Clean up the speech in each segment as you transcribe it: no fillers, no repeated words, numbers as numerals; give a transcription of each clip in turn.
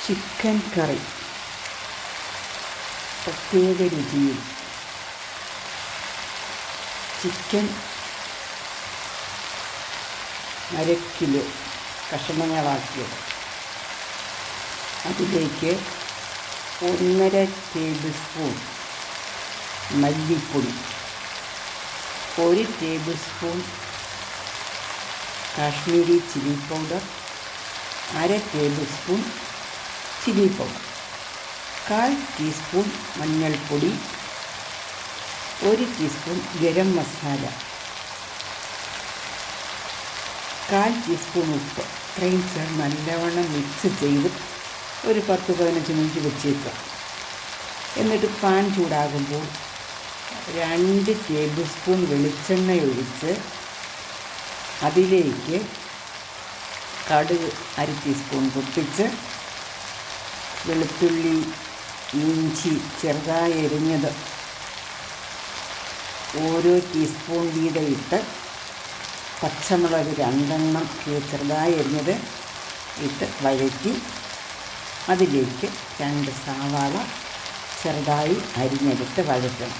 Chicken കറി പ്രത്യേക രുചിയിൽ. Chicken 1/2 kilo കഷണങ്ങളാക്കിയത്, അതിലേക്ക് 1.5 table spoon മല്ലിപ്പൊടി, 1 table spoon Kashmiri chilli powder, 1/2 table spoon chilli powder, 1/4 teaspoon മഞ്ഞൾപ്പൊടി, 1 teaspoon garam masala, 1/4 teaspoon ഉപ്പ്. ഇത്രയും ചേർന്ന് നല്ലവണ്ണം മിക്സ് ചെയ്ത് ഒരു 10-15 മിനിറ്റ് വെച്ചേക്കുക. എന്നിട്ട് പാൻ ചൂടാകുമ്പോൾ 2 ടേബിൾ സ്പൂൺ വെളിച്ചെണ്ണ ഒഴിച്ച് അതിലേക്ക് കടുക് 1/2 ടീസ്പൂൺ പൊട്ടിച്ച്, വെളുത്തുള്ളി ഇഞ്ചി ചെറുതായി എരിഞ്ഞത് ഓരോ ടീസ്പൂൺ വീതം ഇട്ട്, പച്ചമുളക് 2 ചെറുതായി എരിഞ്ഞത് ഇട്ട് വഴറ്റി, അതിലേക്ക് 2 സവാള ചെറുതായി അരിഞ്ഞെടുത്ത് വഴറ്റണം.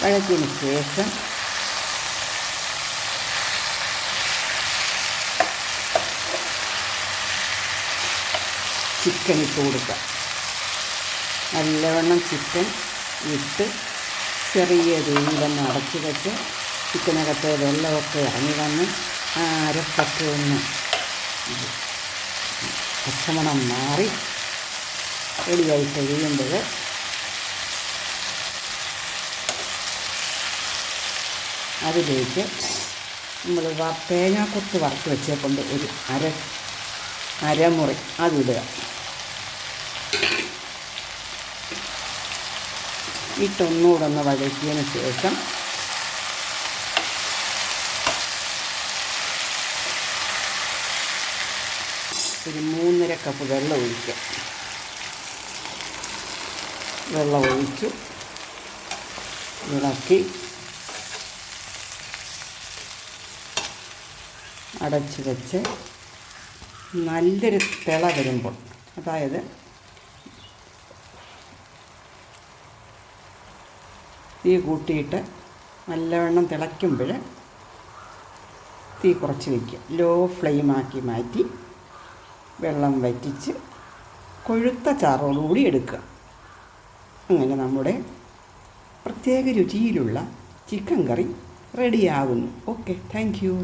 വഴറ്റിയതിന് ശേഷം ചിക്കൻ ഇട്ട് കൊടുക്കുക. നല്ലവണ്ണം ചിക്കൻ ഇട്ട് ചെറിയ തീയിലൊന്ന് അടച്ച് വെച്ച് ചിക്കനകത്ത് വെള്ളമൊക്കെ ഇറങ്ങി വന്ന് ആ അരപ്പൊക്കെ ഒന്ന് പച്ചമണം മാറി റെഡിയായി കഴിയുമ്പോൾ അതിലേക്ക് നമ്മൾ തേങ്ങാക്കൊത്ത് വറുത്ത് വെച്ചേക്കൊണ്ട് ഒരു അരമുറി അതിടുക. ഇട്ടൊന്നുകൂടെ ഒന്ന് വഴറ്റിയതിന് ശേഷം ഒരു 3.5 കപ്പ് വെള്ളം ഒഴിക്കുക. വെള്ളം ഒഴിച്ചു ഇളക്കി അടച്ച് വെച്ച് നല്ലൊരു തിള വരുമ്പോൾ, അതായത് തീ കൂട്ടിയിട്ട് നല്ലവണ്ണം തിളയ്ക്കുമ്പോൾ തീ കുറച്ച് വയ്ക്കുക. ലോ ഫ്ലെയിമാക്കി മാറ്റി വെള്ളം വറ്റിച്ച് കൊഴുത്ത ചാറോടുകൂടി എടുക്കുക. അങ്ങനെ നമ്മുടെ പ്രത്യേക രുചിയിലുള്ള ചിക്കൻ കറി റെഡിയാകുന്നു. Okay, thank U.